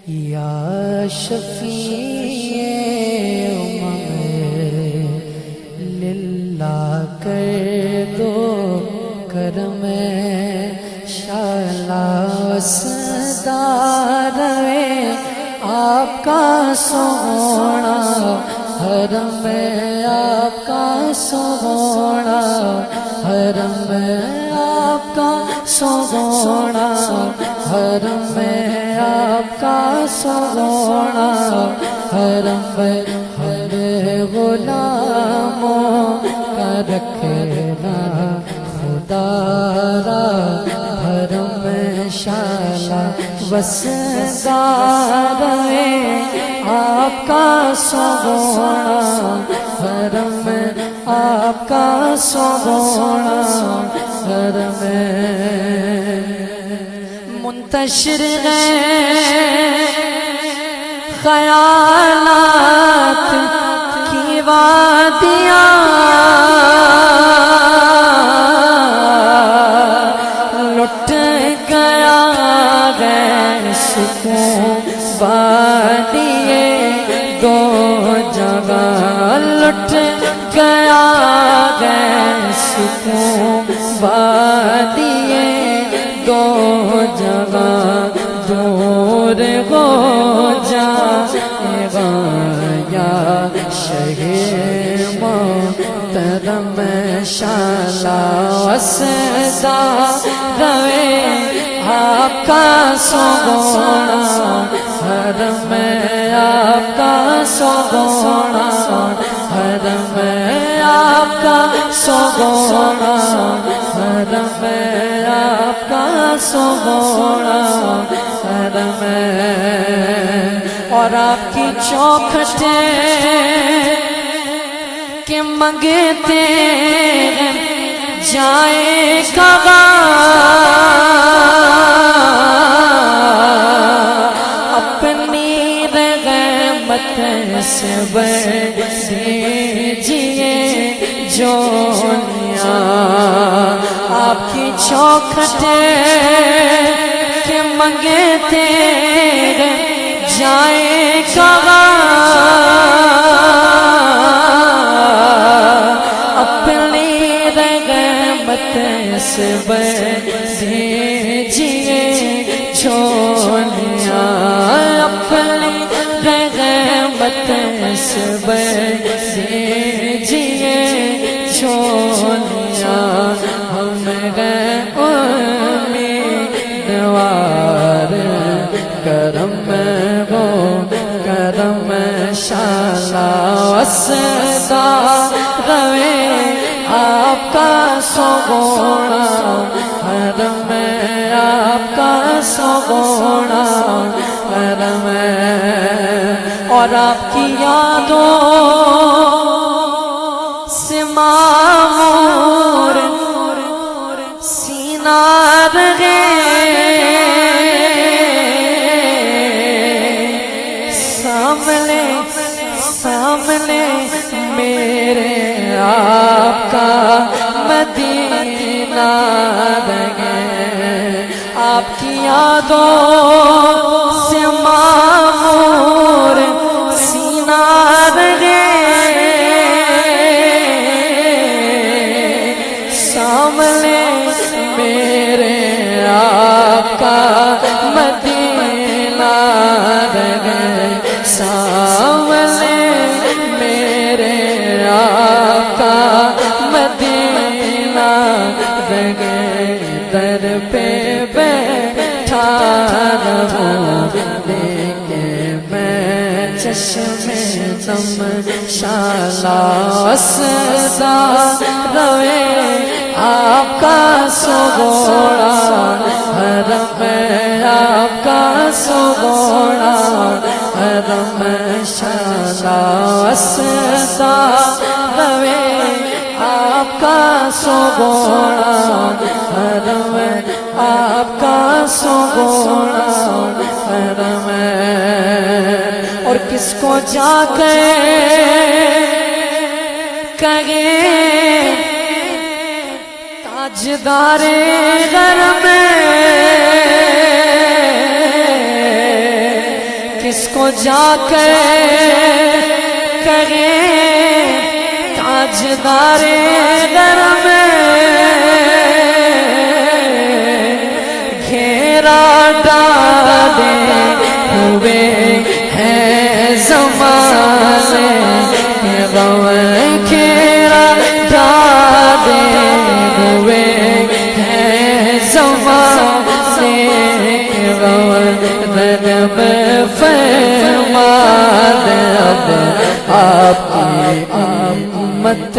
یا شفیع امم للہ کر دو کرم شالا صدا روے آپ کا سونا حرم آپ کا سونا حرم آپ کا سونا حرم آپ کا سونا حرم ہر غلاموں کا رکھنا خدا را حرم شالا وسدار آپ کا سونا حرم آپ کا سونا حرم منتشر ہے خیالات کی وادیاں لٹ گیا ہے سکون وادیے دو جگہ لٹ گیا ہے سکون وادیے دو جگہ دور ہو جائے گا یا شہر محترم شالا وسدا روے آپ کا سونا حرم آپ کا سونا حرم آپ کا سونا حرم آپ کا سونا حرم اور آپ کی چوکھٹیں کہ منگتے جائے کعبہ اپنی رحمت سے بھر دیجئے جونیاں آپ کی چوکھٹیں کہ منگتے جائے کعبہ اپنی رحمت سے بھر دیجئے جھولیاں اپنی رحمت سے بھر دیجئے جھولیاں ہم امیدوار کرم کرم شالا وسدا روے آپ کا سونا حرم آپ کا سونا حرم اور آپ کی یادوں سے معمور سینہ رہے سامنے میرے آپ کا مدینہ رہے آپ کی یادوں سے معمور سینہ رہے سامنے میرے آپ کا مدینہ رہے سامنے میرے آپ کا مدینہ رہے در پہ بیٹھا رہوں لیکن میں چشم نم شالا وسدا روے آپ کا سونا حرم آپ کا سونا حرم شالا وسدا روے آپ کا سونا حرم آپ کا سونا حرم اور کس کو جا کے کہے تاجدار غرب کس کو جا کر کہے تاجدار در میں گھیرا ڈالے ہوئے ہیں زمانے کے غم گھیرا ڈالے ہوئے ہیں زمانے کے غم ذنب فرما دے اب آپ کی امت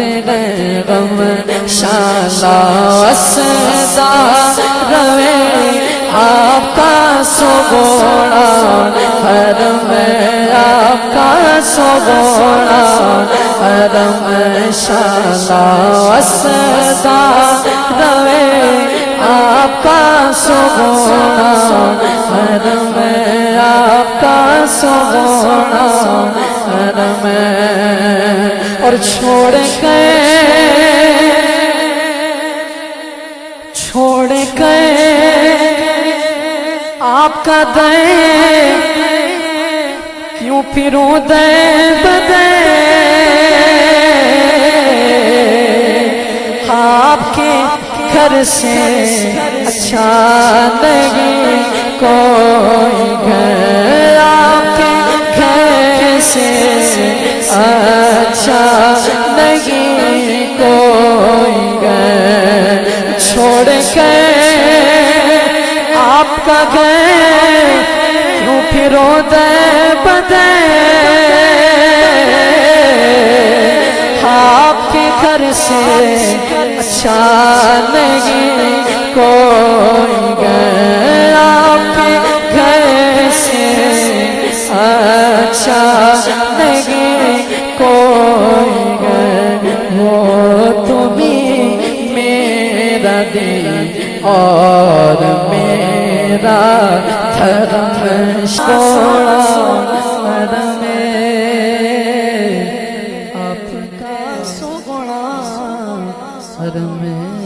غم شالا وسدا روے آپ کا سگوڑا حرم آپ کا سگوڑا حرم شالا وسدا روے آپ کا سگوڑا حرم آپ کا سگوڑا حرم اور چھوڑ کے آپ کا دے کیوں پھروں دے بدے آپ کے گھر سے اچھا نہیں کوئی گھر آپ کے گھر سے اچھا نہیں کوئی گھر چھوڑ کے آپ کا گھر کیوں پھروں دے بدے آپ کے گھر سے اچھا نہیں کوئی گھر آپ کے گھر سے اچھا نہیں کوئی گھر وہ تمہیں میرا دل اور میرا دھرم چھوڑا حرم آپ کا سگوڑا حرم